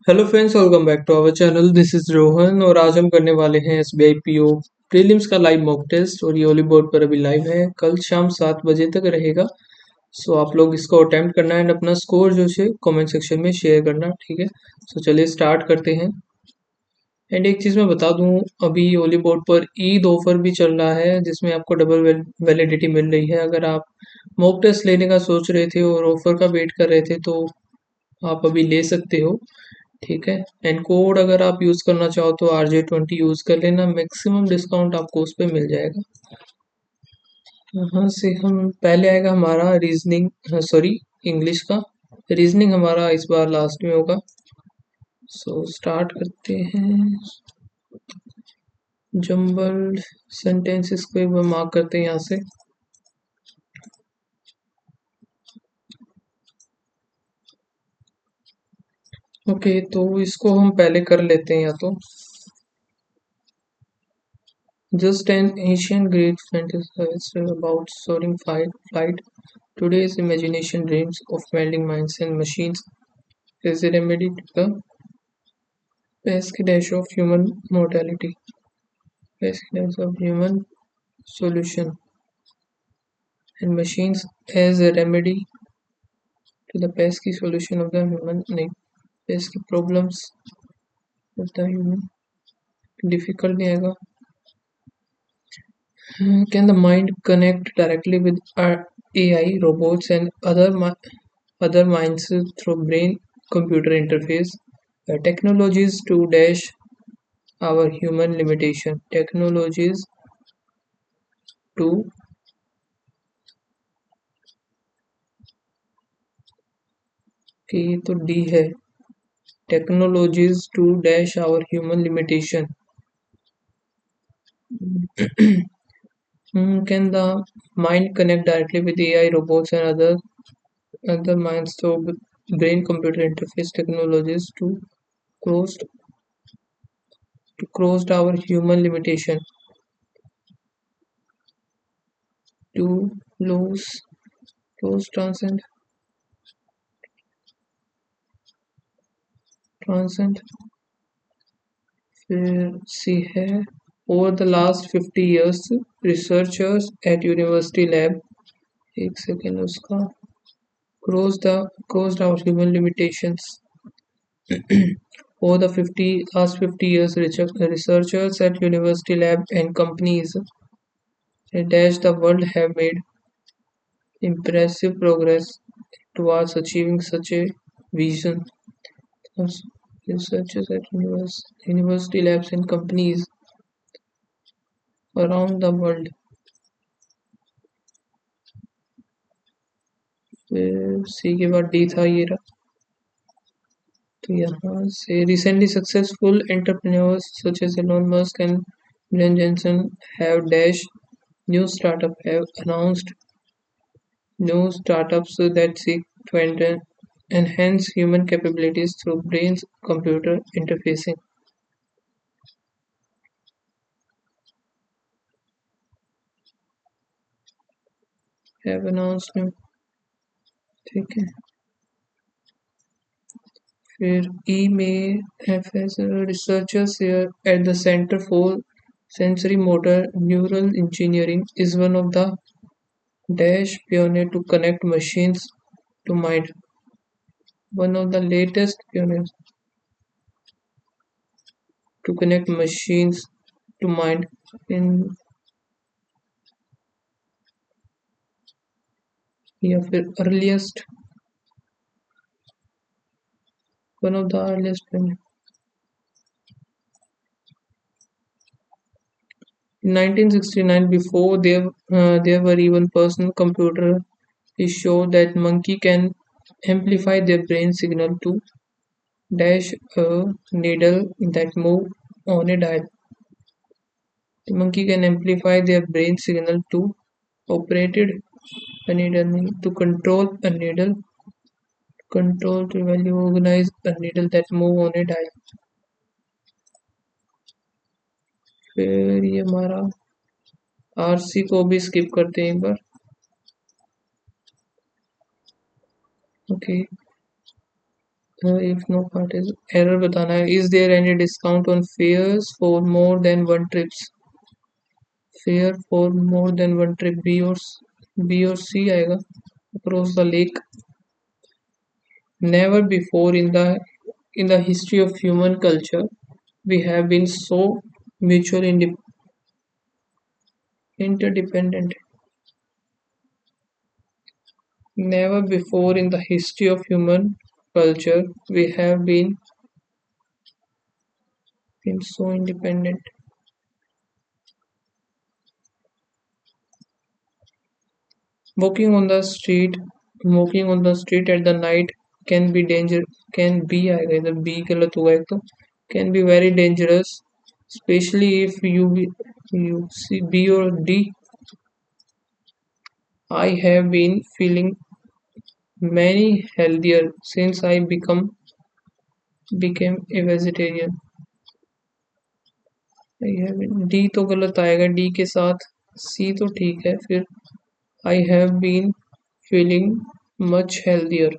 Hello friends, welcome back to our channel. This is Rohan और आज हम करने वाले हैं एसबीआई पीओ प्रीलिम्स का लाइव मॉक टेस्ट। और ये ओली बोर्ड पर अभी लाइव है, कल शाम 7 बजे तक रहेगा। सो आप लोग इसको अटेम्प्ट करना है एंड अपना स्कोर जो है कमेंट सेक्शन में शेयर करना, ठीक है। सो चलिए स्टार्ट करते हैं। एंड एक चीज़ मैं बता दूं, अभी ओली बोर्ड पर ईद ऑफर भी चल रहा है जिसमें आपको डबल वैलिडिटी मिल रही है। अगर आप मॉक टेस्ट लेने का सोच रहे थे और ऑफर का वेट कर रहे थे तो आप अभी ले सकते हो, ठीक है। एंड कोड अगर आप यूज़ करना चाहो तो RJ20 यूज़ कर लेना, मैक्सिमम डिस्काउंट आपको उस पर मिल जाएगा। यहाँ से हम पहले आएगा हमारा रीजनिंग, सॉरी, इंग्लिश का। रीजनिंग हमारा इस बार लास्ट में होगा। सो स्टार्ट करते हैं। जंबल सेंटेंसेस को एक बार मार्क करते हैं यहाँ से। ओके, तो इसको हम पहले कर लेते हैं या तो। Just an ancient Greek fantasy about soaring flight. Today's imagination dreams of melding minds and machines is a remedy to the pesky dash of human mortality. Pesky dash of human solution and machines as a remedy to the pesky solution of the human pesky problems of the human. Difficult नहीं आएगा. Can the mind connect directly with our AI, robots, and other minds through brain-computer interface? Technologies to dash our human limitation. Technologies to कि ये तो D है। Technologies to dash our human limitation. Can the mind connect directly with AI, robots, and other minds through brain-computer interface technologies close to close our human limitation? To lose close transcend फिर सी है। Over the last 50 years, researchers at university lab, एक second उसका, crossed our human limitations. Over the 50 years, researchers at university lab and companies dash the world have made impressive progress towards achieving such a vision. Researchers at university labs and companies around the world. फिर सी के बाद D था ये रहा। तो यहाँ से recently successful entrepreneurs such as Elon Musk and Glenn Johnson have dash new startup have announced new startups that seek to enhance human capabilities through brains computer interfacing. Have announced new, ठीक है। फिर ई में FS researchers here at the Center for Sensory Motor Neural Engineering is one of the dash pioneer to connect machines to mind. One of the latest pioneers to connect machines to mind in या फिर earliest, one of the earliest pioneer. In 1969, before there were even personal computer, it showed that monkey can amplify their brain signal to dash a needle that move on a dial. The monkey can amplify their brain signal to operated a needle to control to value organize a needle that move on a dial. फिर ये हमारा RC को भी skip करते हैं एक बार। Okay, if no part is error बताना है. Is there any discount on fares for more than one trips? Fare for more than one trip, B और सी आएगा. Across the lake. Never before in the history of human culture we have been so mutually interdependent. Never before in the history of human culture we have been so independent. Walking on the street, walking on the street at the night can be danger. Can be आएगा इधर B गलत हुआ एक तो. Can be very dangerous, especially if you see B or D. I have been feeling many healthier since I became a vegetarian. D तो गलत आएगा, D के साथ सी तो ठीक है. फिर I have been feeling much healthier.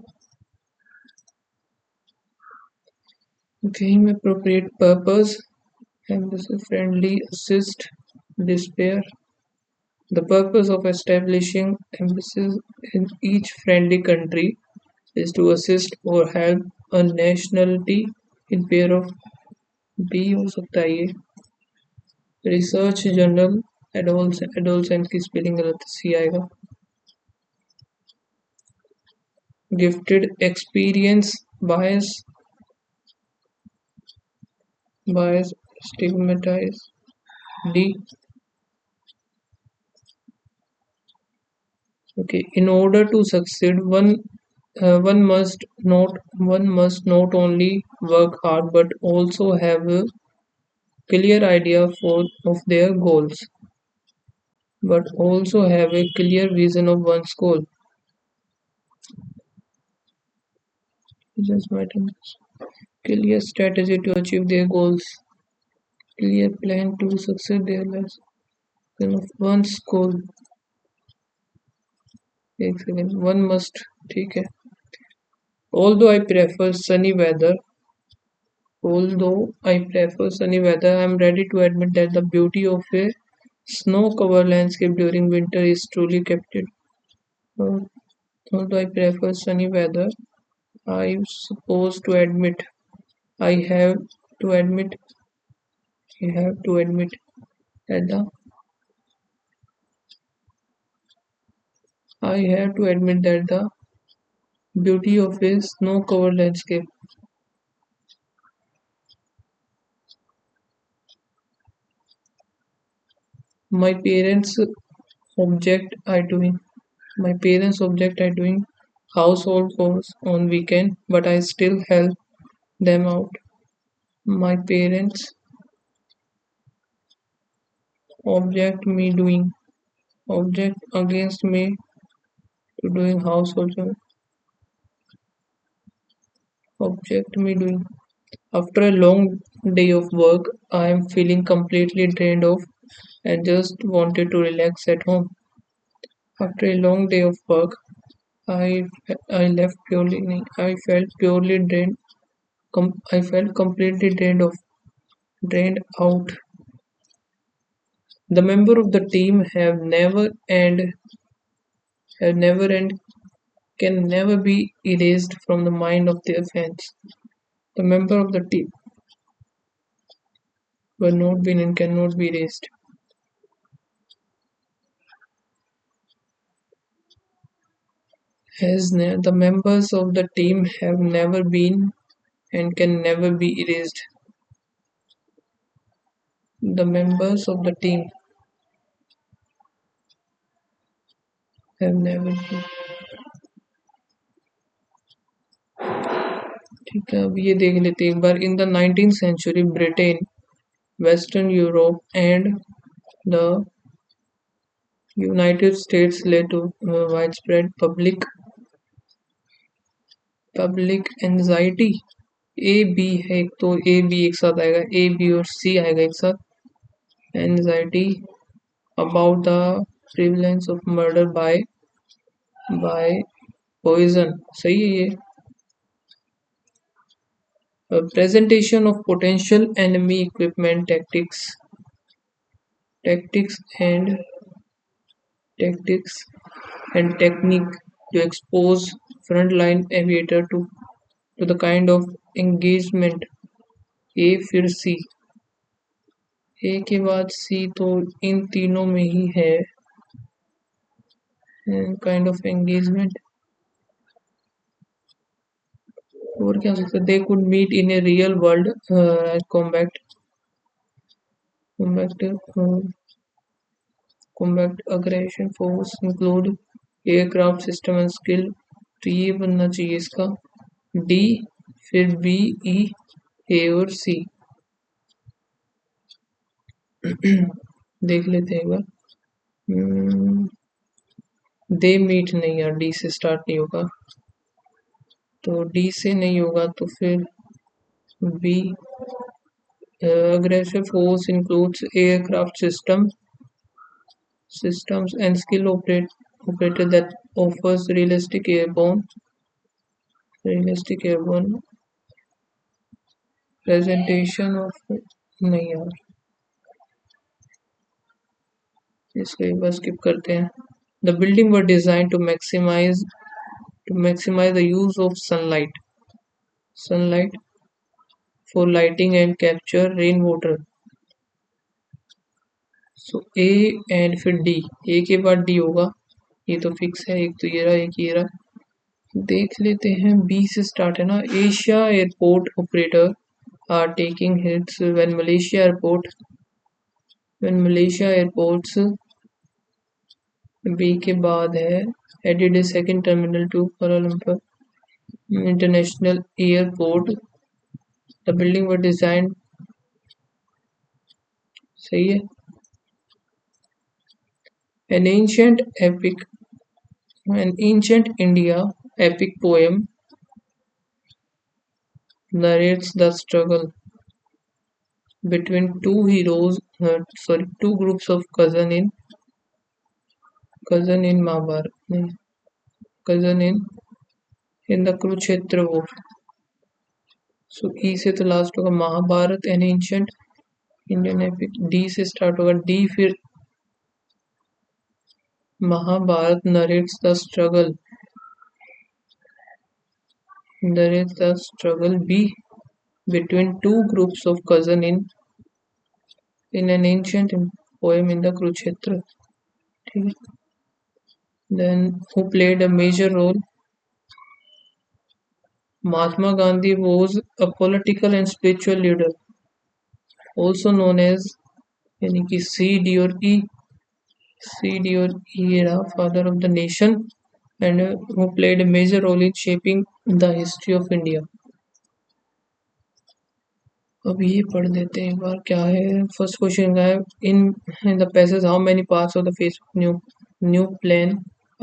Game appropriate purpose, emphasis, friendly, assist, despair. The purpose of establishing embassies in each friendly country is to assist or help a nationality in pair of B हो सकता है ये. Research journal. Adolescent की spelling गलत, C आएगा. Gifted experience. Bias bias stigmatize, D. Okay, in order to succeed one must not only work hard but also have a clear idea of their goals, but also have a clear vision of one's goal. Just matter. Clear strategy to achieve their goals. Clear plan to succeed their lives. Of one's goal. एक second. One must. ठीक है. Although I prefer sunny weather, I am ready to admit that the beauty of a snow-covered landscape during winter is truly captivating. Uh, Although I prefer sunny weather, I suppose to admit, I have to admit, I have to admit that the I have to admit that the beauty of a snow-covered landscape. My parents object I doing my parents object I doing household chores on weekend, but I still help them out. My parents object me doing object against me to doing household chores. Object me doing. After a long day of work, I am feeling completely drained off and just wanted to relax at home. After a long day of work, I I left purely I felt purely drained. I felt completely drained out. The member of the team have never and can never be erased from the mind of their fans. The member of the team were not been and cannot be erased. The members of the team have never been and can never be erased. The members of the team have never been. ठीक है, अब ये देख लेते हैं एक बार. In the 19th century, Britain, Western Europe, and the United States led to widespread public anxiety. A B है एक तो, ए बी एक साथ आएगा, ए बी और सी आएगा एक साथ. Anxiety about the prevalence of murder by poison. सही है ये. Presentation of potential enemy equipment, tactics and tactics and technique to expose frontline aviator to the kind of engagement। ए फिर सी, ए के बाद सी तो इन तीनों में ही है। काइंड ऑफ एंगेजमेंट और क्या हो सकता है? They could meet in a real world combat combat combat aggression force include aircraft system and skill. तो ये बनना चाहिए इसका डी, फिर बी, ई, ए और सी। देख लेते हैं एक बार। दे मीट नहीं यार, डी से स्टार्ट नहीं होगा, तो डी से नहीं होगा तो फिर B. aggressive force includes aircraft systems and skill operator that offers realistic airborne presentation of। नहीं यार, इसको एक बार स्किप करते हैं। The building were designed to maximize the use of sunlight for lighting and capture rainwater। So A and फिर D, ए के बाद D होगा, ये तो फिक्स है। एक तो ये रहा, एक ये रहा। देख लेते हैं, बी से स्टार्ट है ना। Asia airport operator are taking hits when Malaysia airports. B के बाद है added a second terminal to Kuala Lumpur international airport. The building were design, सही है। An ancient India epic poem narrates the struggle between two groups of cousin in Mahabharata, cousin in the Kurukshetra war। So E से तो last होगा Mahabharata an ancient Indian epic. D से start होगा, D फिर Mahabharata narrates the struggle B between two groups of cousin in an ancient poem in the Kurukshetra। ठीक है। Then who played a major role? Mahatma Gandhi was a political and spiritual leader, also known as यानी कि सी, D और ई। सी, D और ई रहा father of the nation and who played a major role in shaping the history of India। अब ये पढ़ देते हैं एक बार, क्या है। फर्स्ट क्वेश्चन का है, in the passage how many parts of the Facebook new plan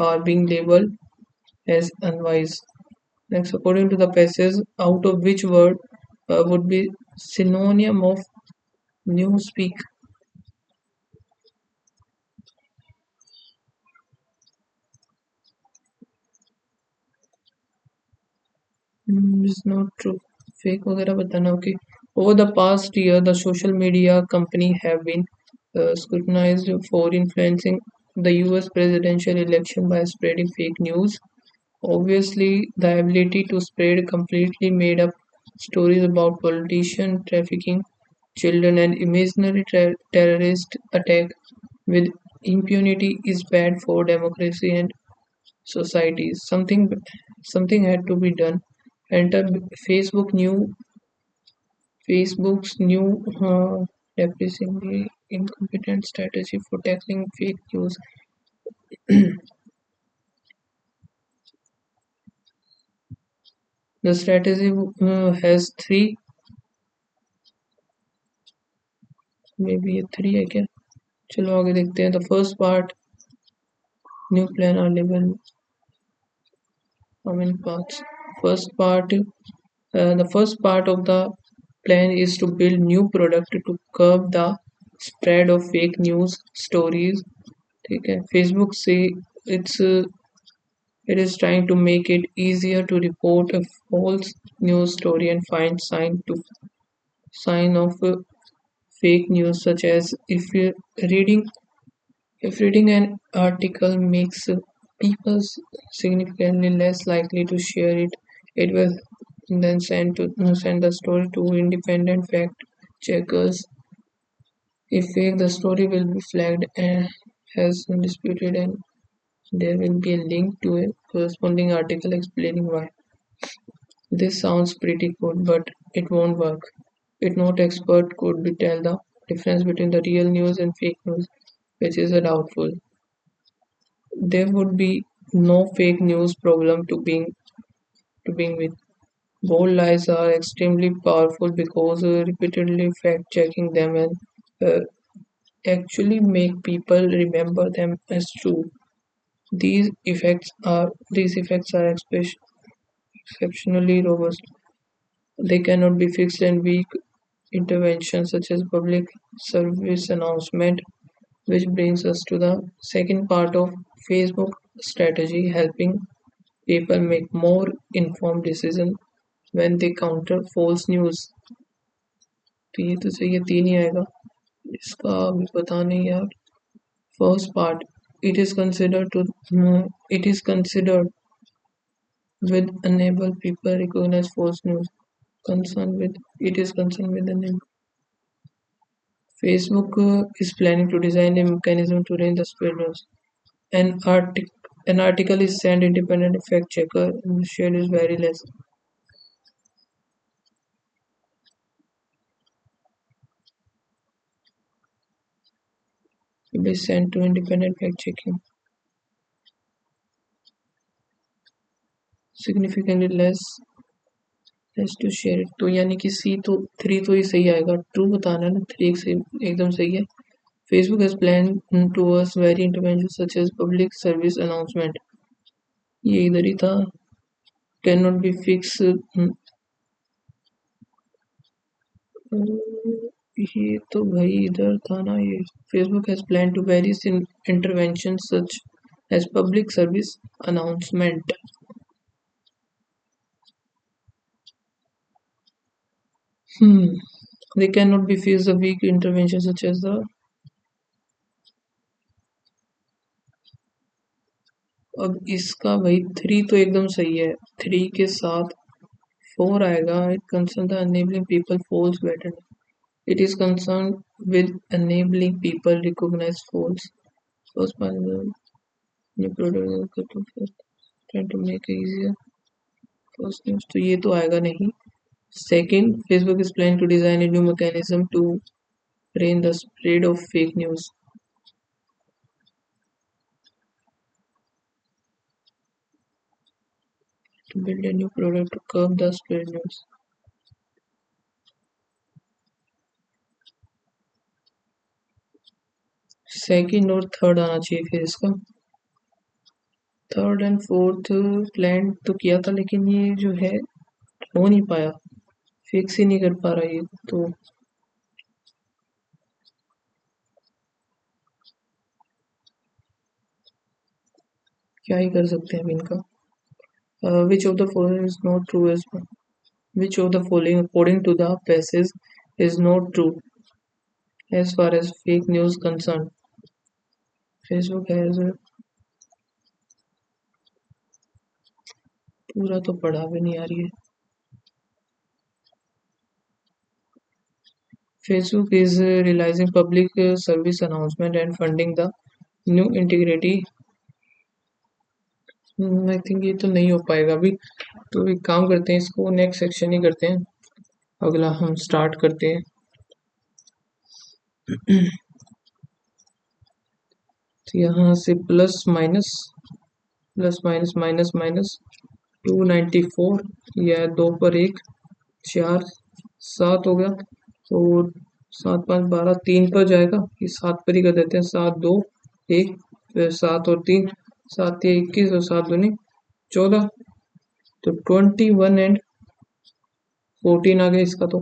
are being labelled as unwise. Next, according to the passage out of which word would be synonym of new speak। Is not true, fake वगैरह बताना। Okay. Over the past year, the social media company have been scrutinized for influencing the US presidential election by spreading fake news। Obviously, the ability to spread completely made up stories about politician trafficking children and imaginary terrorist attack with impunity is bad for democracy and societies। Something had to be done। Enter Facebook's new depressingly incompetent strategy for tackling fake news। The strategy has three, maybe ये three है क्या? चलो आगे देखते हैं। The first part, new plan are level, how many parts? The first part of the plan is to build new product to curb the spread of fake news stories। ठीक है। Facebook से It is trying to make it easier to report a false news story and find sign of fake news, such as reading if reading an article makes people significantly less likely to share it, it will then send the story to independent fact checkers. If fake, the story will be flagged as undisputed, and there will be a link to a corresponding article explaining why. This sounds pretty good, but it won't work. It not expert could be tell the difference between the real news and fake news, which is a doubtful. There would be no fake news problem to begin with. Bold lies are extremely powerful because repeatedly fact checking them and uh, actually make people remember them as true. These effects are exceptionally robust. They cannot be fixed, and weak interventions such as public service announcement, which brings us to the second part of Facebook strategy, helping people make more informed decisions when they counter false news. तो ये तो सही है, तीन ही आएगा, इसका अभी पता नहीं यार. First part, it is considered to it is considered with enable people recognize false news. Concerned with it is concerned with enable. Facebook is planning to design a mechanism to range the spread news. An artic an article is sent independent fact checker and the share is very less. It is sent to independent fact checking. Significantly less to share it. तो यानी कि सी तो three तो ही सही आएगा. True बताना है ना, थ्री एकदम सही है. Facebook has planned towards very interventions such as public service announcement. ये इधर ही था. Cannot be fixed. ये तो भाई इधर था ना ये. Facebook has planned to various interventions such as public service announcement. They cannot be fixed the weak interventions such as the. अब इसका भाई थ्री तो एकदम सही है. थ्री के साथ फोर आएगा. It concern the enabling people false better. It is concerned with enabling people recognize false. First part of the new product trying to make it easier. First news तो ये तो आएगा नहीं. Second, Facebook is planning to design a new mechanism to rein the spread of fake news. To build a new product to curb the spread news. Second और third आना चाहिए फिर इसका. थर्ड एंड फोर्थ प्लान तो किया था, लेकिन ये जो है हो नहीं पाया. फिक्स ही नहीं कर पा रहा ये तो. क्या ही कर सकते हैं अब इनका. Which of the following is not true as well? Which of the following according to the passage is not true as far as fake news concerned? Facebook has पूरा तो पढ़ा भी नहीं आ रही है. Facebook is realizing public service announcement and funding the new integrity. I think ये तो नहीं हो पाएगा अभी. तो एक काम करते हैं, इसको नेक्स्ट सेक्शन ही करते हैं. अगला हम स्टार्ट करते हैं. तो यहाँ से प्लस माइनस माइनस माइनस 294 या 2 पर 1 4 7 हो गया. और 7 5 12 3 पर जाएगा. ये 7 पर ही कर देते हैं. 7 2 1 फिर 7 और 3 7 या 21 और 7 दूनी 14. तो 21 एंड 14 आ गया इसका तो.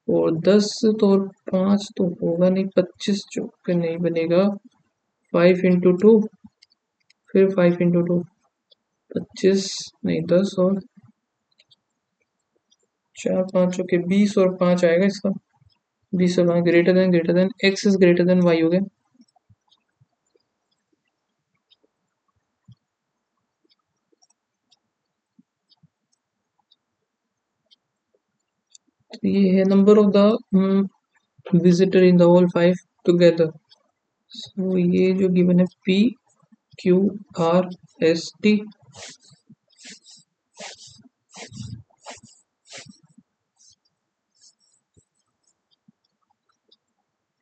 और 10 तो और 5 तो होगा नहीं. 25 चौके नहीं बनेगा. 5 इंटू 2 फिर 5 इंटू 2 25 नहीं 10 और 4 5 के 20 और 5 आएगा इसका। 20 और 5 greater than X is greater than Y हो गया। तो ये है number of the visitor in the whole 5 together. So ये जो गिवन है P Q R S T.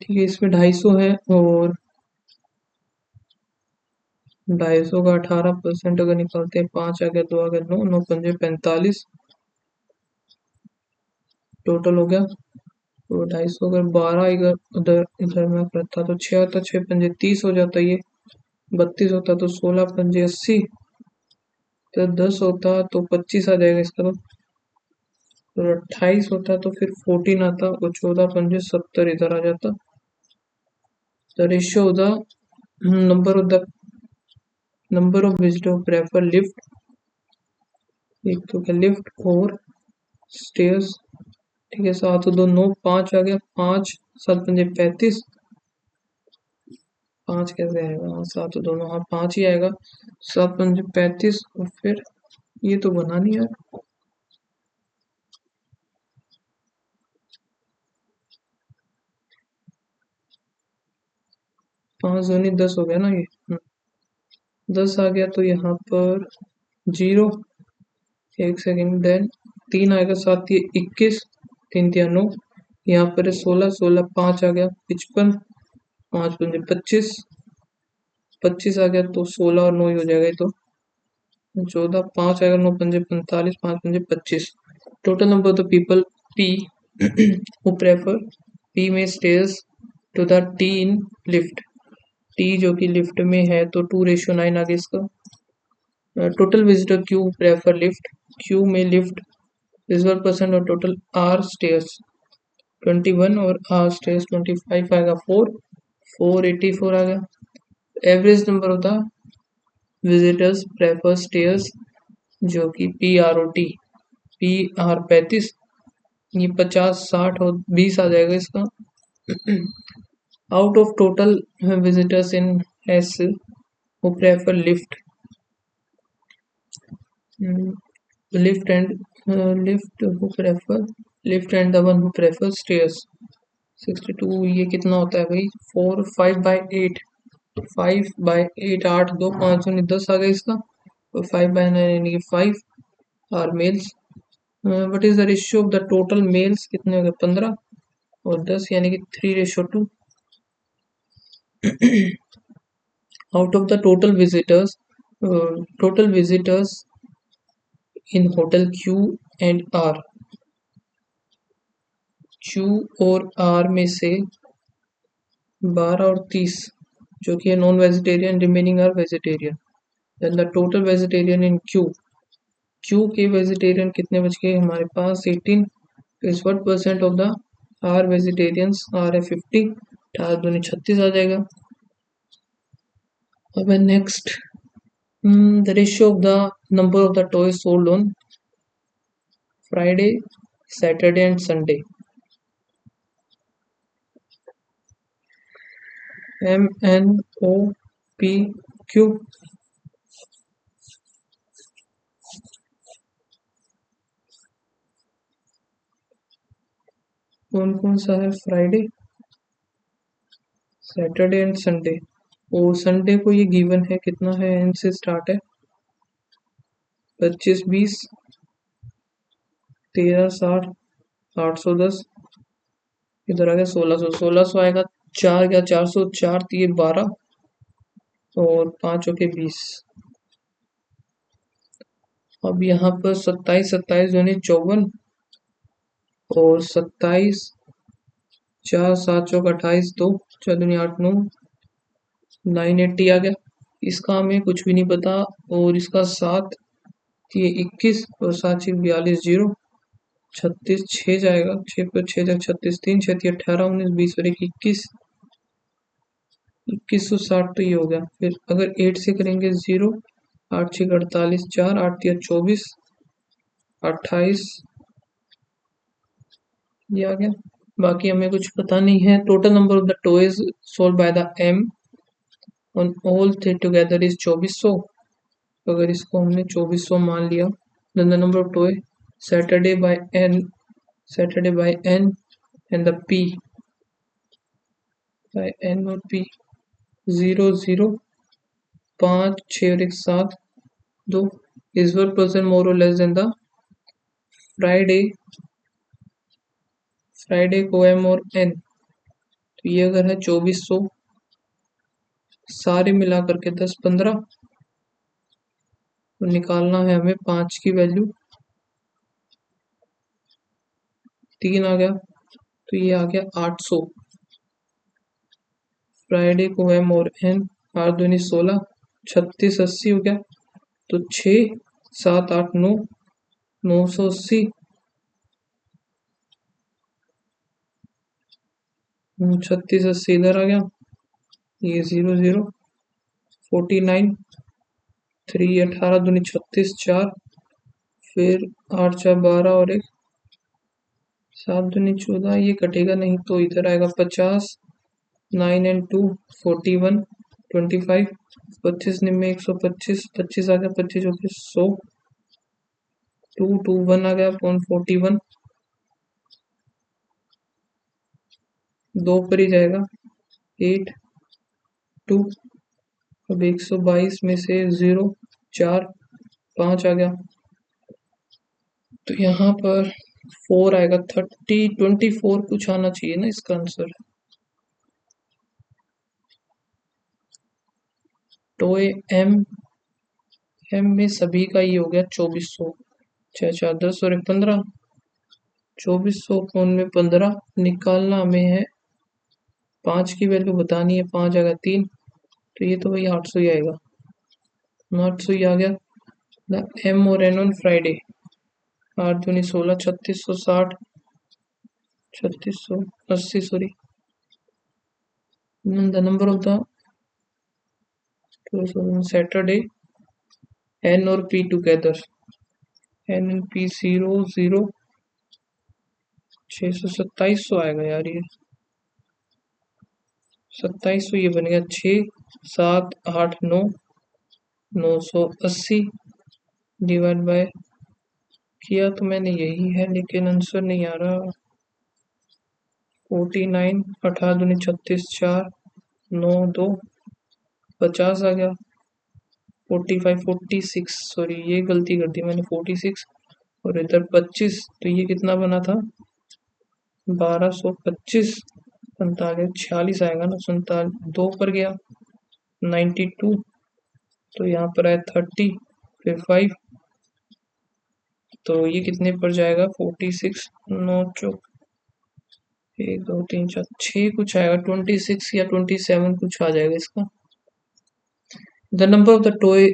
ठीक है, इसमें 250 है और 250 का 18% अगर निकालते हैं, 5 आ गया, 2 आ गया, 9 9 पंजे 45 टोटल हो गया। तो 250 अगर 12 इधर उधर इधर में करता तो 6 होता, 6 पंजे 30 हो जाता, ये 32 होता तो 16 पंजे 80, तो 10 होता तो 25 आ जाएगा इसका। तो 28 होता तो फिर 14 आता और 14 पंजे 70 इधर आ जाता। The ratio of the number of visitor prefer lift, एक तो क्या लिफ्ट और स्टेयर्स। ठीक है, 7 2 9 5 आ गया, 5 7 पंजे 35, 5 कैसे आएगा, 7 दोनों, हाँ 5 ही आएगा, 7 पंजे 35 और फिर ये तो बना नहीं यार, 5 दूनी 10 हो गया ना ये। 10 आ गया तो यहाँ पर 0, 1 सेकेंड, देन 3 आएगा, 7 ये 21, 3 तिया 9, यहाँ पर 16 16 5 आ गया 55, 5 पंजे 25, 25 आ गया तो 16 और 9 ही हो जाएगा ये तो 14, 5 आएगा, 9 पंजे 45, 5 पंजे 25। Total number of the people P who prefer P में stairs to the T in lift. T जो कि लिफ्ट में है तो 2:9 आ गया इसका। Total visitor Q prefer lift, Q में लिफ्ट इस 1% और टोटल आर स्टेयर्स 21 और आर स्टेयर्स 25 आएगा, 484 आ गया। Average number of the visitors prefer stairs जो कि P R O T, P R 35, ये 50 60 और 20 आ जाएगा इसका। Out of total visitors in S who prefer lift and who prefer lift and the one who prefer stairs 62। ये कितना होता है भाई, 4 5/8, 5/8 8 2 5 10 आ गया इसका, और 5/9 यानी कि 5 are males. What is the ratio of the total males, कितने हो गए 15 और 10 यानी कि 3:2। Out of the total visitors in hotel Q and R, Q और आर में से 12 और 30 जो कि है non vegetarian, remaining are vegetarian. Then the total vegetarian in Q, Q के वेजिटेरियन कितने बच गए हमारे पास 18, इस 1% of the R vegetarians, are है 50, 18 दूनी 36 आ जाएगा। अब next the ratio of the number of the toys sold on Friday Saturday and Sunday. M N O P Q, कौन कौन सा है, फ्राइडे सैटरडे एंड संडे। और संडे को ये गिवन है कितना है, एन से स्टार्ट है 25 20 13 60 810, इधर आ गया 1600, 1600 आएगा, 4 गया 400, 4 दिए 12 और 5 के 20। अब यहाँ पर 27 27 यानी 54 और 27 4 7 चौक 28 2 4 दूनी 8 9 980 आ गया। इसका हमें कुछ भी नहीं पता, और इसका 7 ये 21 और 7 6 42 0 36 6 जाएगा, 6 पर 6 जाएगा 36, 3 6 18 19 20 और 21 2160 तो ये हो गया। फिर अगर 8 से करेंगे 0 8 6 48, 4 8 3 24, 28 ये आ गया। बाकी हमें कुछ पता नहीं है। Total number of the toys sold by the M on all three together is 2400। अगर इसको हमने 2400 मान लिया, then the number of toy Saturday by n and the p by n और p 0 0 5 6 और 1 7 2 is 1% more or less than the Friday को m और n। तो ये अगर है 2400, सारे मिला करके 10 15, तो निकालना है हमें 5 की वैल्यू। 3 आ गया, तो ये आ गया 800। फ्राइडे को m और n 8 दूनी 16, 36 80 हो गया। तो 6 7 8 9 980, 36 80 इधर आ गया। ये 0 0 49 3 18 दूनी 36 4, फिर 8 4 12 और 1 7 दूनी 14, ये कटेगा नहीं तो इधर आएगा 50। 9 एंड 2 41 25, 25 निम्न 125, 25 आ गया, 25 हो गया 100, 2 2 1 आ गया अपॉन 41, 2 पर ही जाएगा 8 2। अब 122 में से 0 4 5 आ गया, तो यहाँ पर 4 आएगा। 24 कुछ आना चाहिए ना इसका आंसर। तो एम में सभी का ये हो गया 2400, 6 4 10 और 1 15, 2400 कौन में 15 निकालना हमें है। 5 की वैल्यू बतानी है, 5 आएगा 3, तो ये तो भाई 800 ही आएगा। 800 ही आ गया। एम और एन ऑन फ्राइडे 8 दूनी 16, 3660, 3680 sorry. The number of the Saturday N और P together, N and P 0 0 2700 आएगा यार। ये 2700 ये बन गया 6 7 8 9 980 डिवाइड बाय, किया तो मैंने यही है लेकिन आंसर नहीं आ रहा। 49 18 दूनी 36 4 9 2 50 आ गया। 45 46 सॉरी ये गलती कर दी मैंने, 46 और इधर 25, तो ये कितना बना था 1225, 45 46 आएगा ना, 47 2 पर गया 92, तो यहाँ पर आया 30 फिर 5, तो ये कितने पर जाएगा 46 9 चौक 1 2 3 4 6 कुछ आएगा, 26 या 27 कुछ आ जाएगा इसका। The number of the toy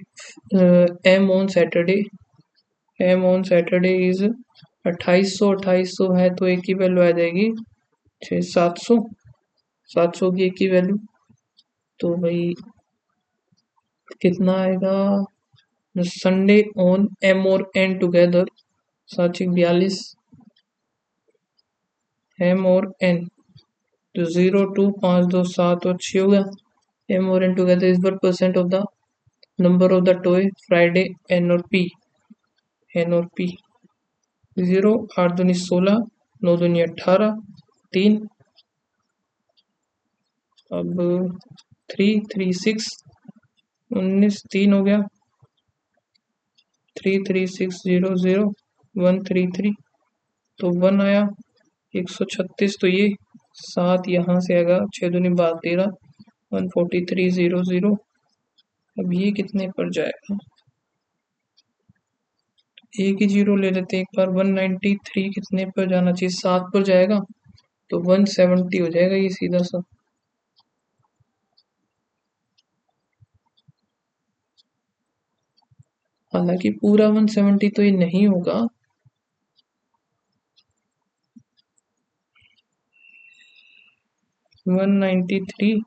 M on Saturday is 2800। 2800 है तो एक की वैल्यू आ जाएगी 700, 700 की एक की वैल्यू, तो भाई कितना आएगा। संडे ऑन एम और एन टुगेदर 7 42 एम और एन, तो 0 2 5 2 7 और 6 हो गया। एम और N together is 1% of the number of the toy Friday N और पी 0 8 दूनी 16 9 दूनी 18 3, अब 3 3 6 19 3 हो गया। 3 3 6 0 0 1 3 3, तो 1 आया 136, तो ये 7 यहाँ से आएगा 6 दूनी 12 13 143 0 0। अब ये कितने पर जाएगा, एक ही जीरो ले लेते हैं एक बार। 193 कितने पर जाना चाहिए, 7 पर जाएगा, तो 170 हो जाएगा ये सीधा सा। हालांकि पूरा 170 तो ये नहीं होगा। 193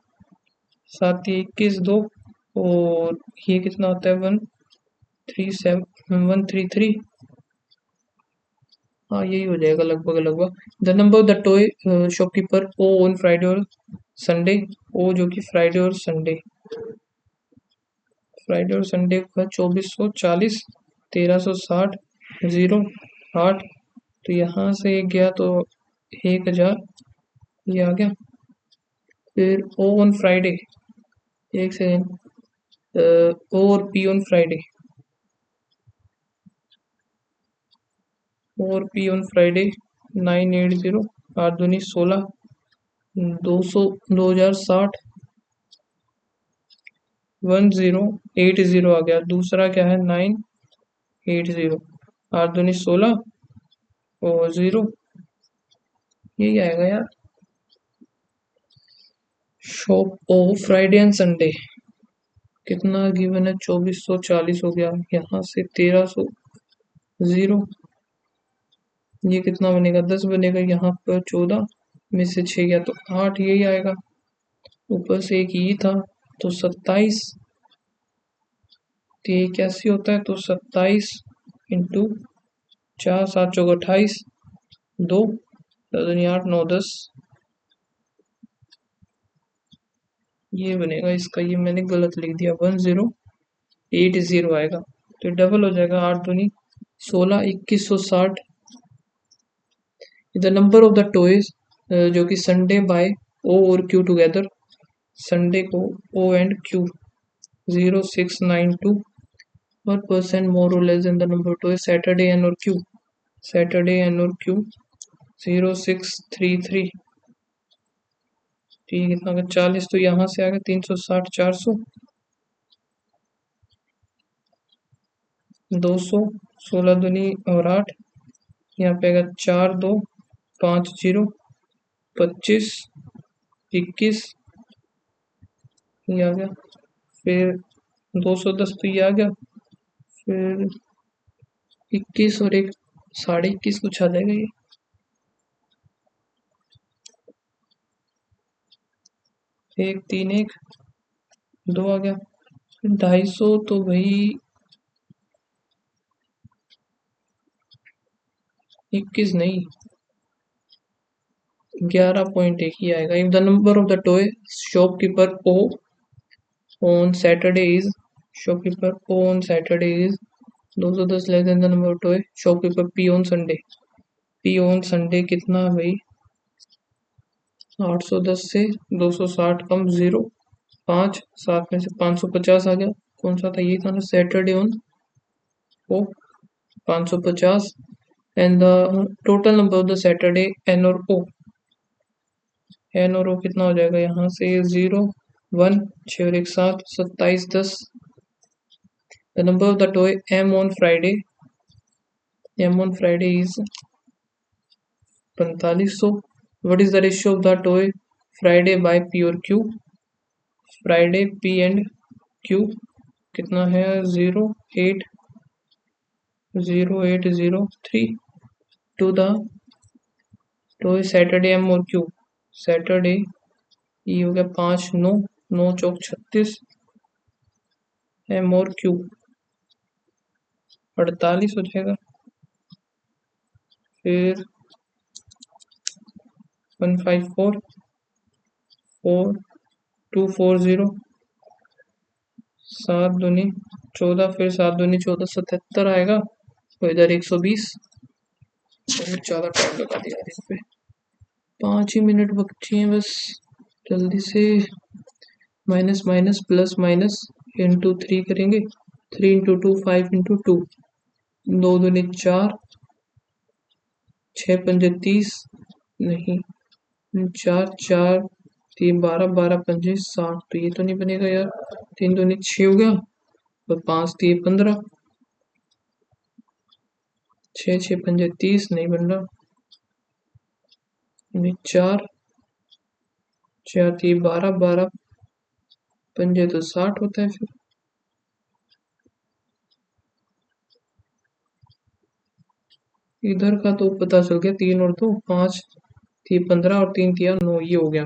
7 21 2, और ये कितना होता है 133। हाँ यही हो जाएगा लगभग लगभग। The number of the toy shopkeeper O on Friday और संडे। ओ जो कि फ्राइडे और संडे, फ्राइडे और संडे का 2440, 1360, 08। तो यहाँ से एक गया तो 1000, ये आ गया। फिर ओ ऑन फ्राइडे, एक सेकेंड, ओ और पी ऑन फ्राइडे, ओ और पी ऑन फ्राइडे 980, 8 दूनी 16, 2060, 1080 आ गया। दूसरा क्या है 980, 8 दूनी 16 और 0, यही आएगा यार। Shop O Friday and Sunday कितना गिवन है, 2440 हो गया। यहाँ से 1300, 0, ये कितना बनेगा 10 बनेगा। यहाँ पर 14 में से 6 गया तो 8, यही आएगा। ऊपर से एक ये था तो 27, तो ये कैसे होता है, तो 27 इंटू 4, 7 चौक 28, 2 दूनी 8, 9 10, ये बनेगा इसका। ये मैंने गलत लिख दिया, 1080 आएगा। तो डबल हो जाएगा, 8 दूनी 16, 2160। The number of the toys जो कि संडे बाय ओ और क्यू टुगेदर, संडे को ओ एंड क्यू 0692 पर पर्सन मोर और less than the number of toys Saturday N और क्यू, सैटरडे एन और क्यू 0633। ठीक है, कितना का 40, तो यहाँ से आ गया 360, 400, 200, 16 दूनी और 8, यहाँ पे आएगा 4 2 5 0, 25, 21, ये आ गया। फिर 210 तो ये आ गया। फिर 21 और एक 21.5 कुछ आ जाएगा ये। 1 3 1 2 आ गया। फिर 250 तो भाई 21 नहीं, 11.1 ही आएगा। If the number of the toy shopkeeper O on Saturday is, shopkeeper O on Saturday is 210 less than the number of toy shopkeeper P on Sunday, P on Sunday कितना है भाई, 810 से 260 कम 0, 5, 7 में से 550 आ गया। कौन सा था, ये था ना, Saturday on O 550। And the total number of the Saturday N और ओ, एन और ओ कितना हो जाएगा, यहाँ से 0 1 6 और 1 7, 27 10। The number of the toy M on Friday, M on Friday is 4500। What is the ratio of the toy Friday by P और Q, Friday P and Q कितना है, 0.0803 to the toy Saturday M और Q, Saturday ये हो गया 5 9, 9 चौक 36, M और Q 48 हो जाएगा। फिर 154 4240, 7 दूनी 14, फिर 7 दूनी 14 77 आएगा। तो इधर 120, बहुत ज़्यादा टाइम लगा दिया इस पे। 5 ही मिनट बचे हैं बस, जल्दी से। Minus minus plus minus into 3 करेंगे, 3 इंटू 2 5 इंटू 2, 2 दूनी 4, 6 पंजे 30, नहीं 4 4 3 12, 12 पंजे 60, तो ये तो नहीं बनेगा यार। 3 दूनी 6 हो गया और 5 3 15, 6 6 पंजे 30, नहीं बन रहा। 4 4 3 12, 12 पंजे तो 60 होता है। फिर इधर का तो पता चल गया, 3 और 2 5 3 15 और 3 3 9, ये हो गया।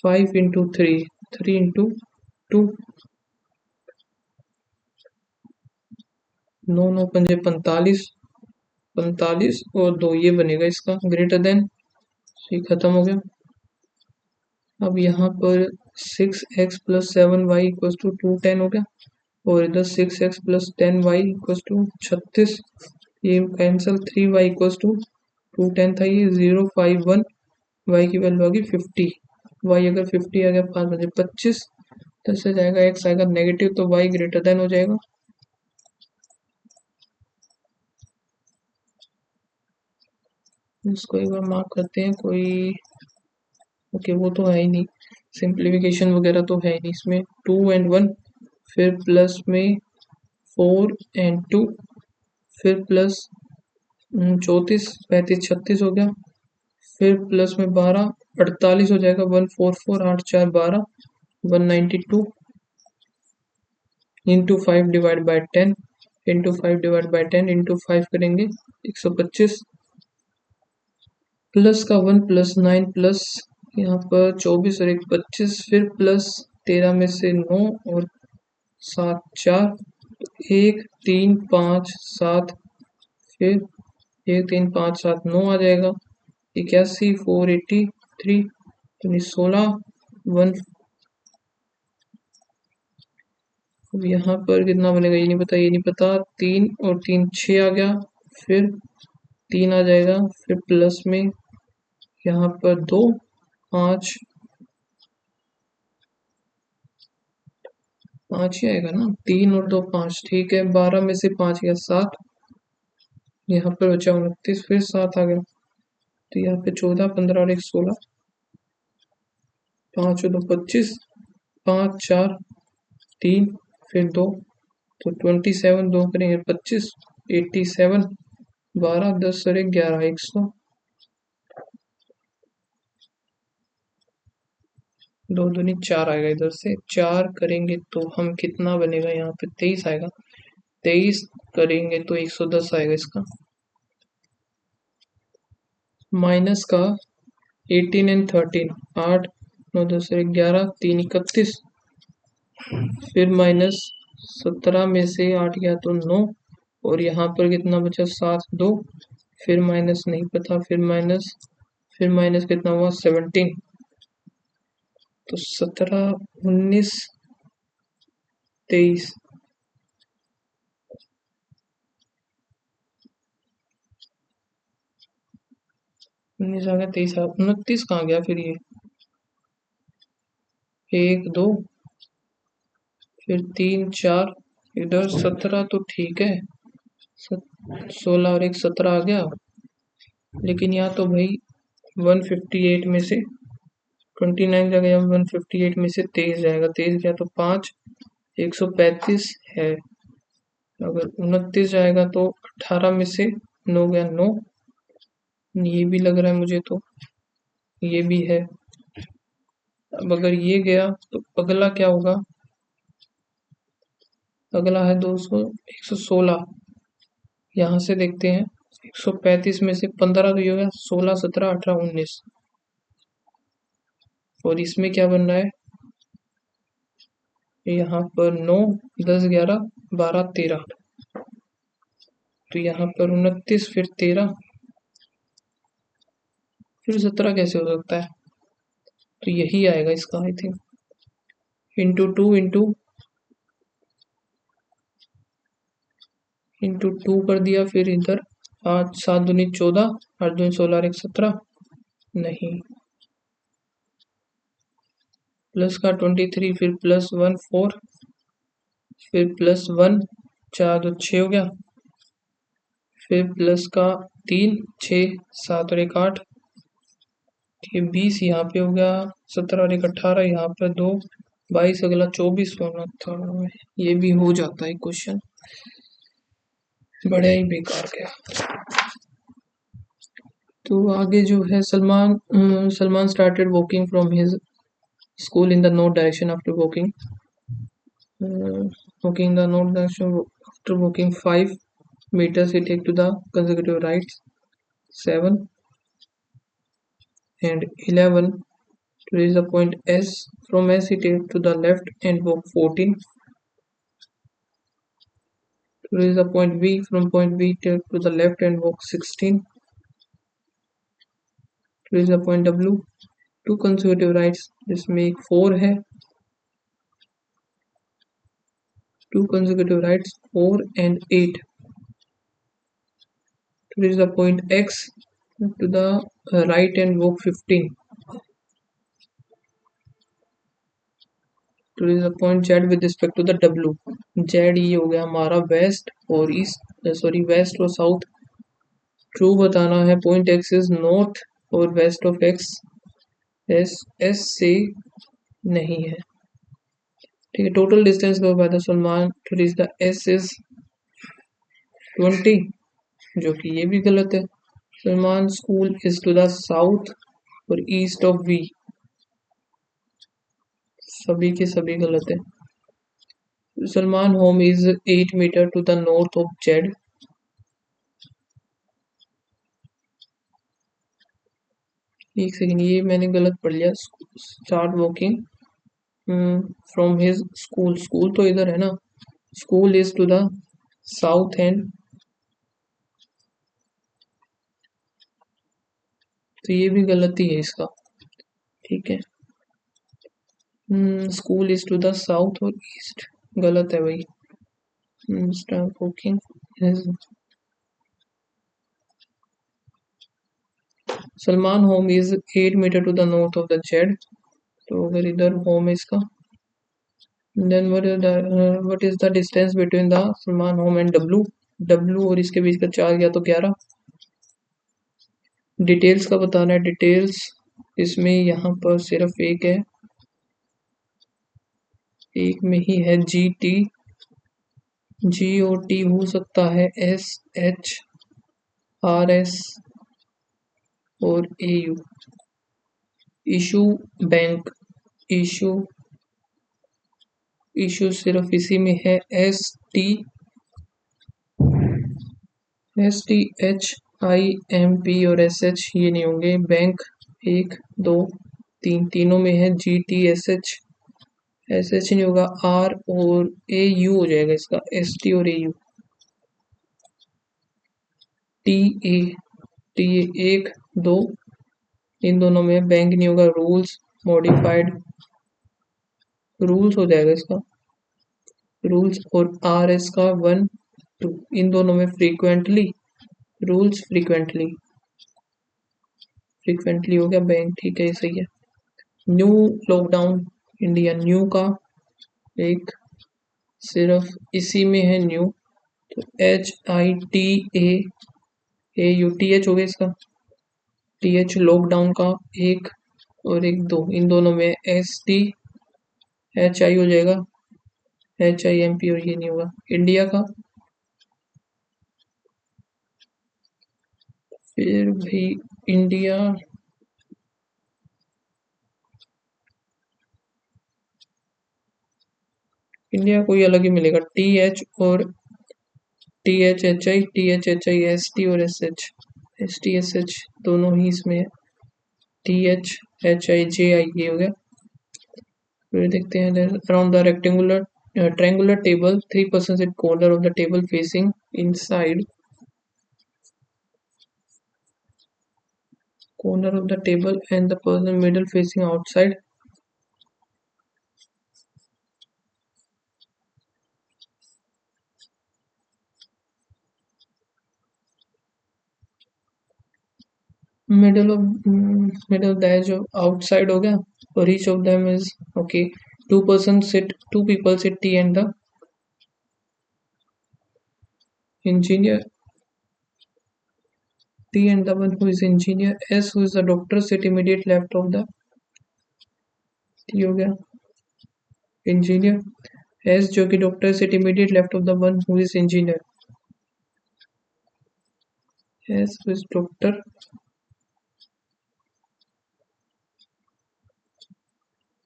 5 इंटू 3, 3 इंटू 2, 9 9 पंजे 45, 45 और 2 ये बनेगा इसका ग्रेटर देन। ये खत्म हो गया। अब यहाँ पर 6x plus 7y equals to 210 हो गया, और इधर 6x plus 10y equals to 36। ये कैंसिल, 3y इक्वल्स टू 210 था, ये 051, y की वैल्यू आ गई 50। y अगर 50 आ गया 5 बजे 25, तो इससे जाएगा x आएगा नेगेटिव, तो y ग्रेटर देन हो जाएगा। इसको एक बार मार्क करते हैं। कोई ओके, वो तो है ही नहीं, सिंप्लीफिकेशन वगैरह तो है ही नहीं इसमें। 2 एंड 1, फिर प्लस में 4 एंड 2, फिर प्लस 34 35 36 हो गया, फिर प्लस में 12 48 हो जाएगा। 144 8 4 12, 192 into 5 divide by 10, into 5 divide by 10 into 5 करेंगे 125, प्लस का 1 प्लस 9 प्लस यहाँ पर 24 और 1 25, फिर प्लस 13 में से 9 और 7 4, 1 3 5 7, फिर 1 3 5 7 9 आ जाएगा। 81 483, यानी 16 1। अब यहाँ पर कितना बनेगा ये नहीं पता, ये नहीं पता। 3 और 3 6 आ गया, फिर 3 आ जाएगा, फिर प्लस में यहाँ पर 2 5 5 ही आएगा ना, 3 और 2 5, ठीक है। 12 में से 5 गया 7, यहाँ पर बचा 29, फिर 7 आ गया, तो यहाँ पे 14 15 और 1 16, 5 और 2 25, 5 4 3 फिर 2, तो 27, 2 करेंगे 25, 87, 12 10 और 1 11, 100, 2 दूनी 4 आएगा। इधर से 4 करेंगे तो हम कितना बनेगा, यहाँ पे 23 आएगा। 23 करेंगे तो 110 आएगा इसका। माइनस का 18 एंड 13, 8 9 10 और 11, 3 31, फिर माइनस 17 में से 8 गया तो 9, और यहाँ पर कितना बचा 7 2, फिर माइनस नहीं पता, फिर माइनस कितना हुआ 17, तो 17 19 23, 19 आ गया 23 आ 29 कहाँ गया फिर ये, 1 2 फिर 3 4, इधर 17 तो ठीक है, 16 और 1 17 आ गया, लेकिन यहाँ तो भाई 158 में से 29 जाएगा, यहाँ 158 में से 23 जाएगा, 23 गया तो 5, 135 है। अगर 29 जाएगा तो 18 में से 9 गया 9, ये भी लग रहा है मुझे, तो ये भी है। अब अगर ये गया तो अगला क्या होगा, अगला है 200 116, यहाँ से देखते हैं। 135 में से 15 तो ये हो गया, 16 17 18 19, और इसमें क्या बन रहा है, यहाँ पर 9 10 11 12 13, तो यहाँ पर 29 फिर 13 फिर 17 कैसे हो सकता है, तो यही आएगा इसका आई थिंक। इंटू टू कर दिया, फिर इधर 5 7 दूनी 14, 8 दूनी 16 और 1 17, नहीं, प्लस का 23, फिर प्लस 1 4, फिर प्लस 1 4 2 6 हो गया, फिर प्लस का 3 6 7 और 1 8, ये 20 यहाँ पे हो गया, 17 और 1 18, यहाँ पर 2 22, अगला 24 होना था। ये भी हो जाता है क्वेश्चन, बड़ा ही बेकार गया। तो आगे जो है, Salman started walking from his school in the north direction after walking the north direction. After walking 5 meters he take to the consecutive right 7 and 11 to reach the point S. From S he take to the left and walk 14 to reach the point B. From point B to the left and walk 16 to reach the point W. Two consecutive rights, जिसमें एक 4 है, two consecutive rights 4 and 8 to reach the point X. To the right and walk 15 to reach the point Z with respect to the W. Z ये हो गया हमारा west और east, sorry west और south. True बताना है, point X is north और west of X, S S से नहीं है। ठीक है, टोटल डिस्टेंस का बताया Salman to reach the S is 20, जो कि ये भी गलत है। Salman school is to the south और ईस्ट ऑफ वी, सभी के सभी गलत है। Salman home is 8 metre to the north of Z, एक सेकेंड ये मैंने गलत पढ़ लिया। Start walking from his school, school तो इधर है ना, school is to the south and, तो ये भी गलती है इसका। ठीक है, school is to the south और ईस्ट, गलत है भाई। Start walking Salman home is 8 metre to the north of the Z, तो अगर इधर होम है इसका, then what is the distance between the Salman home and W, W और इसके बीच का 4 गया तो 11। डिटेल्स का बताना है, डिटेल्स इसमें यहाँ पर सिर्फ एक है, एक में ही है जी टी, जी और टी हो सकता है एस एच आर एस और A U. Issue bank, issue, issue सिर्फ इसी में है S T, S T H I M P और एस एच ये नहीं होंगे। बैंक 1 2 3 तीनों में है G T S H, S H नहीं होगा, आर और ए यू हो जाएगा इसका, एस टी और A U. T A, T A 1 2 इन दोनों में बैंक नहीं होगा, रूल्स मॉडिफाइड, रूल्स हो जाएगा इसका, रूल्स और आर एस का 1 2 इन दोनों में फ्रीक्वेंटली, रूल्स फ्रीक्वेंटली, फ्रीक्वेंटली हो गया बैंक। ठीक है, ये सही है। न्यू लॉकडाउन इंडिया, न्यू का एक सिर्फ इसी में है न्यू, तो H I T A U T H हो गया इसका, टी एच लॉकडाउन का एक और एक 2 इन दोनों में एस टी एच आई हो जाएगा, एच आई एम पी और ये नहीं होगा। इंडिया का फिर भाई इंडिया, इंडिया कोई अलग ही मिलेगा, टी एच और T H H I, T H I S T और एस टी एस एच दोनों ही इसमें है, टी एच एच आई जे आई ये हो गया। फिर देखते हैं around the rectangular triangular table, 3% sit corner of the table facing inside, corner of the table and the person middle facing outside. Middle that जो आउटसाइड हो गया, और each of them is okay, 2% sit, 2 people sit T and the engineer, T and the one who is engineer, S who is the doctor sit immediate left of the, T हो गया engineer, S जो कि doctor sit immediate left of the one who is engineer, S who is doctor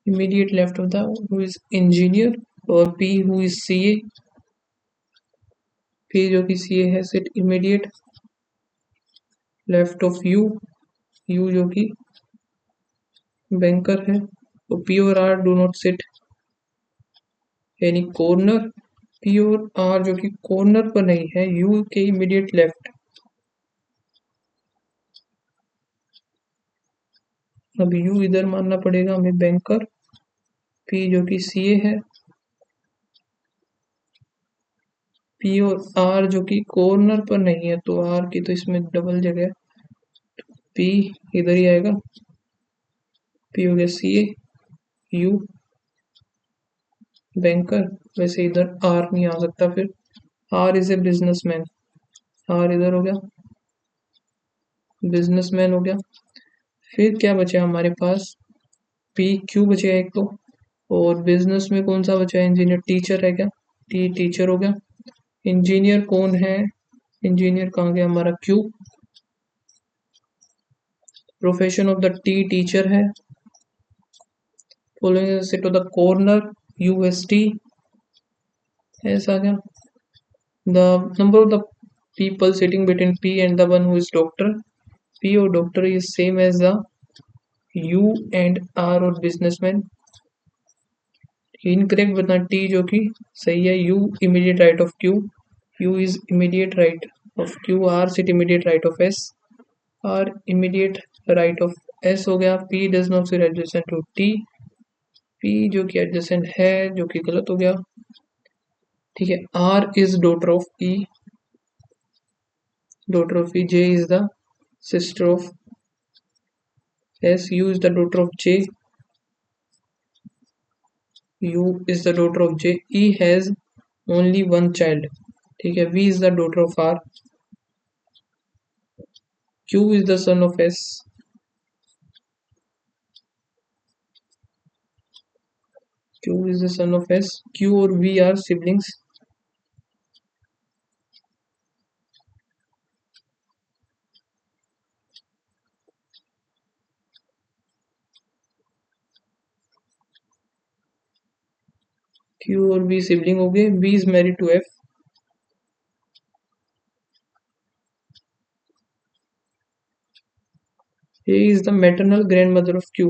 immediate left of the who is engineer, और P who is CA, P जो कि CA है sit immediate left of U, U जो कि banker है, तो P और R do not sit any corner, P और आर जो कि कॉर्नर पर नहीं है, यू के इमीडिएट लेफ्ट। अब यू इधर मानना पड़ेगा हमें बैंकर। पी जो कि सीए है। पी और आर जो कि कॉर्नर पर नहीं है, तो आर की तो इसमें डबल जगह, पी इधर ही आएगा। पी हो गया सीए, यू बैंकर। वैसे इधर आर नहीं आ सकता, फिर R is a businessman. R इधर हो गया, बिजनेसमैन हो गया। फिर क्या बचा हमारे पास, पी क्यू बचेगा एक तो, और बिजनेस में कौन सा बचा है, इंजीनियर। टीचर है क्या, टी टीचर हो गया। इंजीनियर कौन है, इंजीनियर कहाँ गया हमारा, Q. Profession of the T teacher है। Following sit to the corner, UST. ऐसा क्या, the number of the people sitting between P and the one who is doctor. P or doctor is same as the U and R or businessman. Incorrect बता, T जो कि सही है, U immediate right of Q. U is immediate right of Q. R sit immediate right of S. R immediate right of S हो गया। P does not sit adjacent to T. P जो कि adjacent है, जो कि गलत हो गया। ठीक है, R is daughter of E. Daughter of E. J is the sister of S. U is the daughter of J. U is the daughter of J. E has only one child. ठीक है, V is the daughter of R. Q is the son of S. Q is the son of S. Q और V are siblings. Q और V sibling हो गए। V is married to F. A is the maternal grandmother of Q.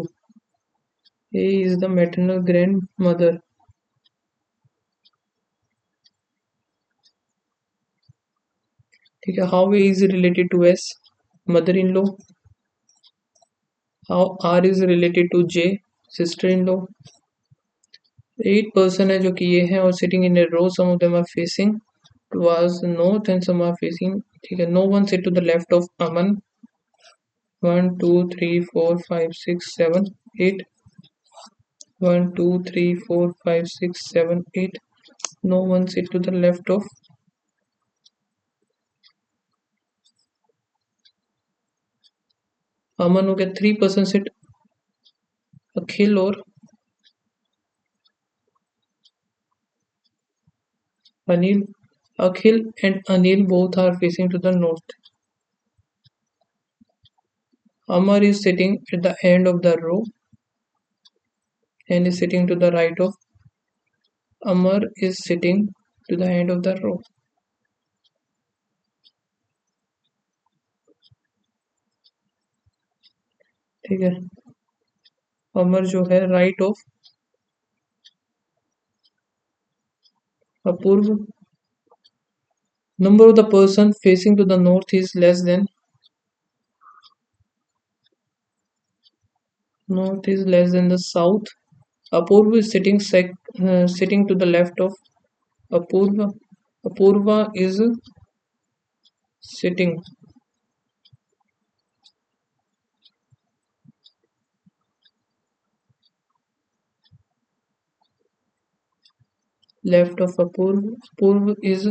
A is the maternal grandmother. ठीक है, how A is related to S, mother-in-law. How R is related to J, sister-in-law. 8 person है जो कि ये है, और sitting in a row, some of them are facing towards north and some are facing, ठीक है। No one sit to the left of Aman. 1 2 3 4 5 6 7 8। 1 2 3 4 5 6 7 8। No one sit to the left of Aman हो गया। 3 person sit अखिल और Anil. Akhil and Anil both are facing to the north. Amar is sitting at the end of the row and is sitting to the right of Amar is sitting to the end of the row. ठीक है, अमर जो है right of Apoorv. Number of the person facing to the north is less than the south. Apurva is sitting to the left of Apurva. Apurva is sitting left of Apurva. Apurva is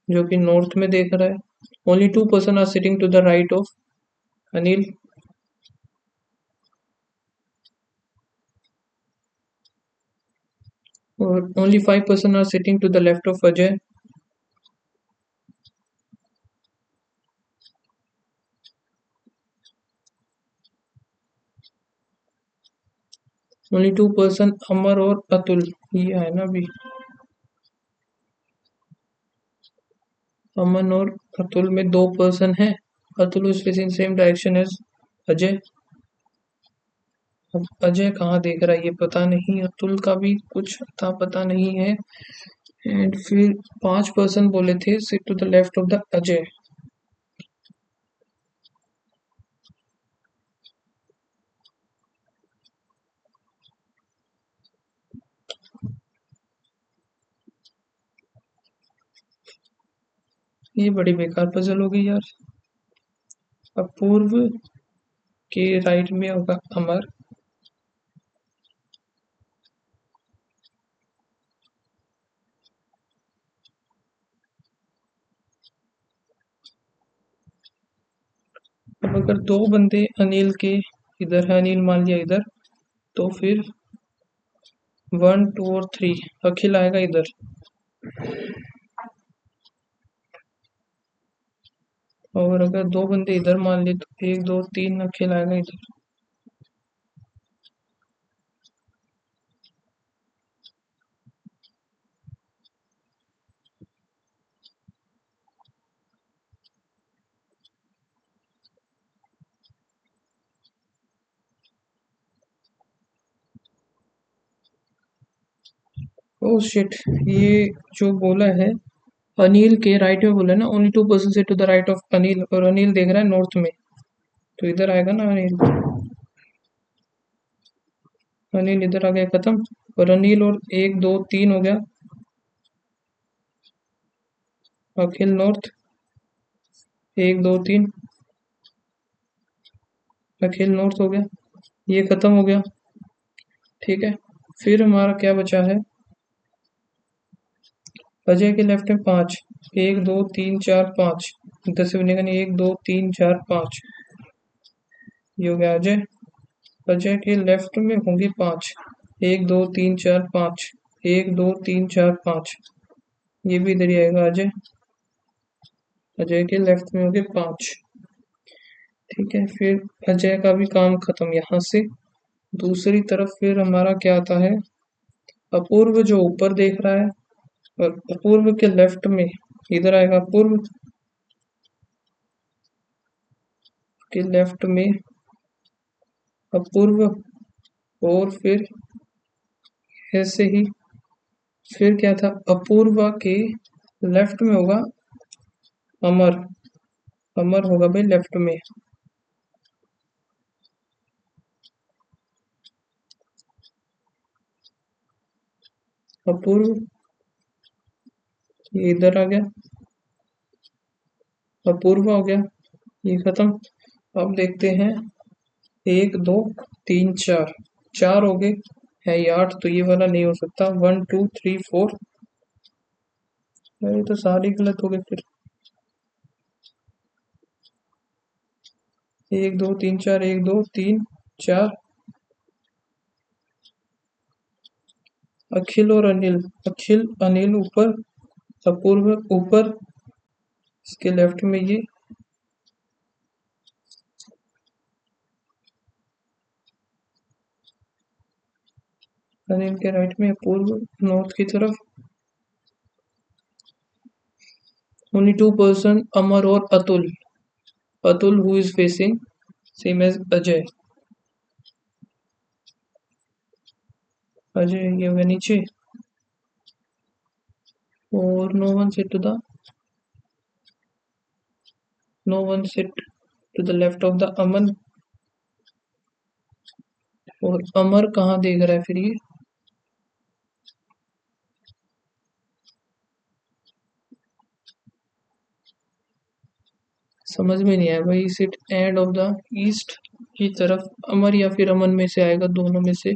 जो कि north में देख रहा है। Only 2 person are sitting to the right of Anil. और only 5 person are sitting to the left of Ajay. Only 2 person अमर और अतुल, ये है ना अभी। अमन और अतुल में 2 person है। Atul is facing same direction as Ajay. अब अजय कहाँ देख रहा है ये पता नहीं, अतुल का भी कुछ था पता नहीं है। एंड फिर 5 पर्सन बोले थे sit to the left of the Ajay. ये बड़ी बेकार पजल हो गई यार। अपूर्व के राइट में होगा अमर, अब अगर दो बंदे अनिल के इधर है, अनिल मान लिया इधर, तो फिर 1 2 और 3 अखिल आएगा इधर। और अगर दो बंदे इधर मान लिए तो 1 2 3 अखिल आएगा इधर। ओह शिट, ये जो बोला है अनिल के राइट में बोला ना, ओनली 2 पर्सन से to the right of Anil, और अनिल देख रहा है नॉर्थ में, तो इधर आएगा ना अनिल। अनिल इधर आ गया, खत्म। और अनिल और 1 2 3 हो गया, अखिल नॉर्थ, 1 2 3 अखिल नॉर्थ हो गया, ये खत्म हो गया। ठीक है, फिर हमारा क्या बचा है, अजय के लेफ्ट में 5, 1 2 3 4 5, इधर से बनेगा नहीं, 1 2 3 4 5, ये हो गया अजय। अजय के लेफ्ट में होंगे 5, 1 2 3 4 5, 1 2 3 4 5, ये भी इधर ही आएगा अजय। अजय के लेफ्ट में होंगे 5। ठीक है, फिर अजय का भी काम खत्म यहाँ से। दूसरी तरफ फिर हमारा क्या आता है, अपूर्व जो ऊपर देख रहा है, और अपूर्व के लेफ्ट में इधर आएगा अपूर्व के लेफ्ट में अपूर्व, और फिर ऐसे ही फिर क्या था, अपूर्वा के लेफ्ट में होगा अमर, अमर होगा भाई लेफ्ट में। अपूर्व ये इधर आ गया, अपूर्वा हो गया, ये खत्म। अब देखते हैं, 1 2 3 4, 4 हो गए, है ये 8, तो ये वाला नहीं हो सकता। 1 2 3 4, ये तो सारे गलत हो गए फिर। 1 2 3 4, 1 2 3 4, अखिल और अनिल, अखिल अनिल ऊपर, अपूर्व ऊपर, इसके लेफ्ट में ये, अनिल के राइट में अपूर्व नॉर्थ की तरफ। ओनली 2 पर्सन अमर और Atul, Atul who is facing same as Ajay. Ajay ये हो गया नीचे, और no one sit to the left of the Aman. और अमर कहाँ देख रहा है फिर ये, समझ में नहीं आया भाई। Sit end of the east की तरफ अमर या फिर अमन में से आएगा, दोनों में से।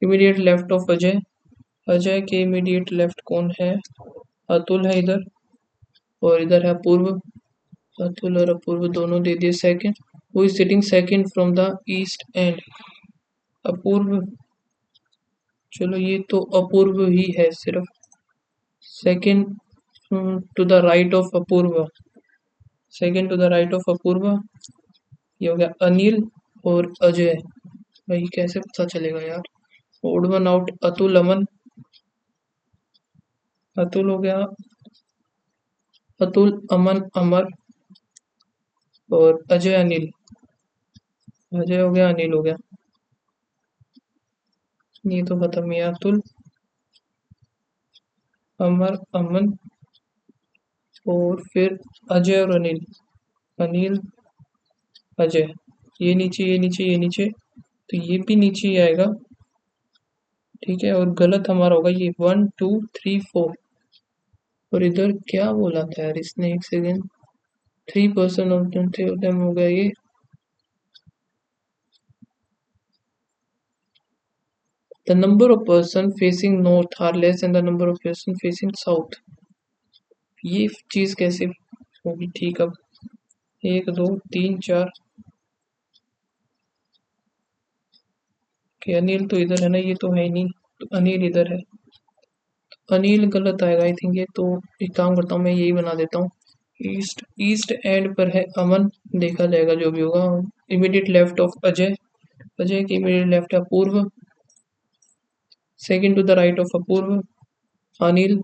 Immediate left of Ajay, Ajay के इमीडिएट लेफ्ट कौन है, अतुल है इधर, और इधर है अपूर्व। अतुल और अपूर्व दोनों दे दिए second. Who is sitting second from the east end, Apurv. चलो ये तो अपूर्व ही है सिर्फ। Second to the right of Apurv, second to the right of Apurv, ये हो गया अनिल और अजय। भाई कैसे पता चलेगा यार। ओड वन आउट, अतुल अमन, अतुल हो गया, अतुल अमन अमर, और अजय अनिल, अजय हो गया अनिल हो गया, ये तो खत्म है। अतुल अमर, अमन, और फिर अजय और अनिल। अनिल, अजय। ये नीचे, ये नीचे, ये नीचे, तो ये भी नीचे ही आएगा। ठीक है, और गलत हमारा होगा ये 1 2 3 4। और इधर क्या बोला था यार इसने, एक सेकेंड। 3% ऑफ देम हो गया ये। The number of person facing north are less than the number of person facing south. ये चीज कैसे होगी? ठीक, अब 1 2 3 4 के अनिल तो इधर है ना, ये तो है ही नहीं, तो अनिल इधर है। अनिल गलत आएगा आई थिंक ये तो। एक काम करता हूँ, मैं यही बना देता हूँ। ईस्ट, ईस्ट एंड पर है अमन। देखा जाएगा जो भी होगा। Immediate left of Ajay. Ajay के इमीडिएट लेफ्ट है Apurv. Second to the right of Apurv, Anil.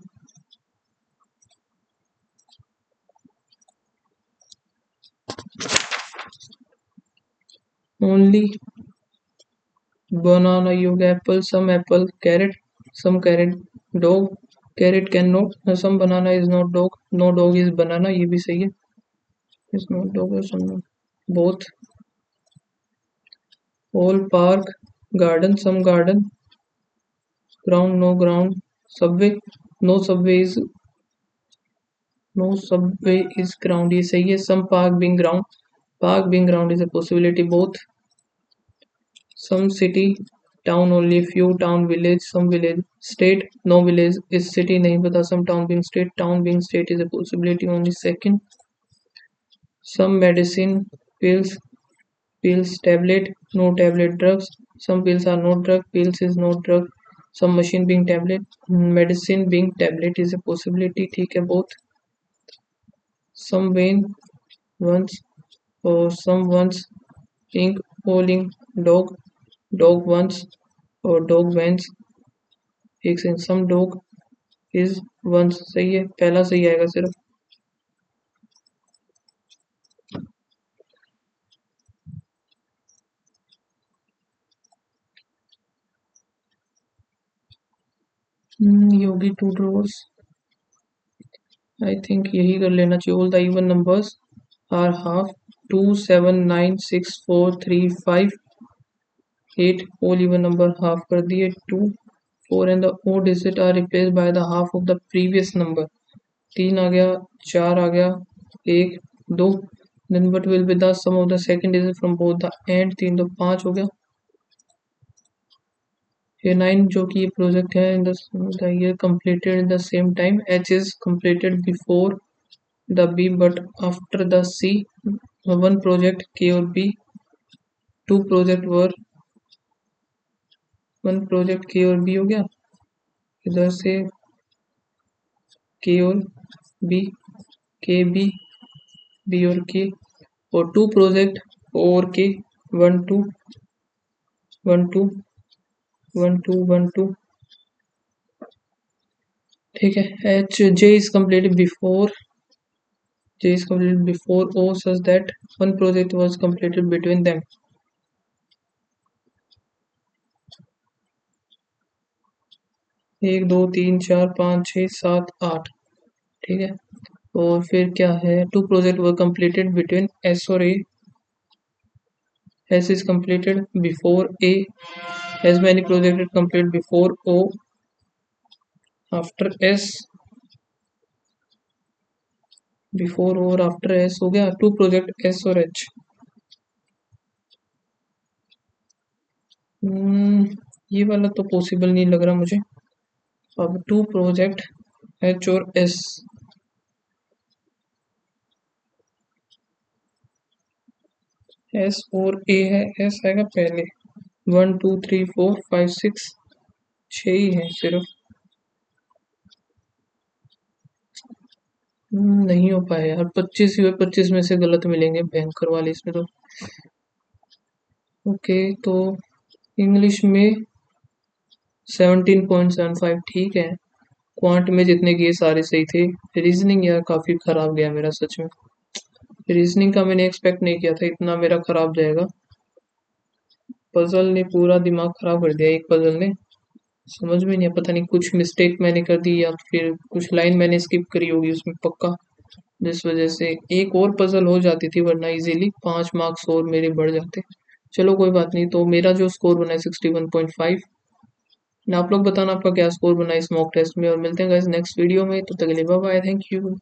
Only banana, you apple, some apple, carrot, some carrot, dog, carrot cannot, some banana is not dog, no dog is banana, ये भी सही है। is not dog or some not, both, all park, garden, some garden, ground, no ground, subway, no subway is, no subway is ground, ये सही है। some park being ground is a possibility, both, some city, town only few, town village, some village, state, no village is city, नहीं पता, some town being state is a possibility only, second, some medicine, pills tablet, no tablet, drugs, some pills are not drug, pills is not drug, some machine being tablet, medicine being tablet is a possibility, ठीक है both, some vein once, or some once, ink falling, dog, dog once, और dog once, एक second, some dog is once, सही है, पहला सही आएगा सिर्फ। योगी टू ड्रॉर्स, आई थिंक यही कर लेना चाहिए। All the even numbers are half, 2 7 9 6 4 3 5 8, all even number half कर दिए। 2 4 and the odd digit are replace by the half of the previous number. 3 आ गया, 4 आ गया, 1 2, then what will be the sum of the second digit from both the end. 3 तो 5 हो गया। A9 जो कि ये प्रोजेक्ट है in the year completed in the same time, H is completed before the B but after the C, one project K और B, two project were, one project K और B हो गया इधर से, K और B, K B, B और K, और to project और K, 1 2 1 2 1 2 1 2, ठीक है। H J is completed before, J is completed before O such that one project was completed between them। 1 2 3 4 5 6 7 8, ठीक है। और फिर क्या है, two project were completed between S और A, S is completed before A, as many projects complete before O, after S, before O और after S हो गया। टू प्रोजेक्ट S और H, ये वाला तो पॉसिबल नहीं लग रहा मुझे। अब टू प्रोजेक्ट H और S, S और A है, S आएगा पहले। 1 2 3 4 5 6, 6 ही है सिर्फ। नहीं हो पाया यार, 25 ही हुए, 25 में से गलत मिलेंगे भयंकर वाले इसमें तो। ओके, तो इंग्लिश में 17.75, ठीक है। क्वांट में जितने किए सारे सही थे। रीजनिंग यार काफी खराब गया मेरा सच में। रीजनिंग का मैंने एक्सपेक्ट नहीं किया था इतना मेरा खराब जाएगा। पजल ने पूरा दिमाग खराब कर दिया, एक पजल ने। समझ में नहीं है, पता नहीं कुछ मिस्टेक मैंने कर दी या फिर कुछ लाइन मैंने स्किप करी होगी उसमें पक्का, जिस वजह से एक और पजल हो जाती थी, वरना इजीली 5 मार्क्स और मेरे बढ़ जाते। चलो कोई बात नहीं, तो मेरा जो स्कोर बना है 61.5। ना आप लोग बताना आपका क्या स्कोर बना है इस मॉक टेस्ट में, और मिलते हैं गाइस नेक्स्ट वीडियो में, तब तक के लिए बाय बाय, थैंक यू।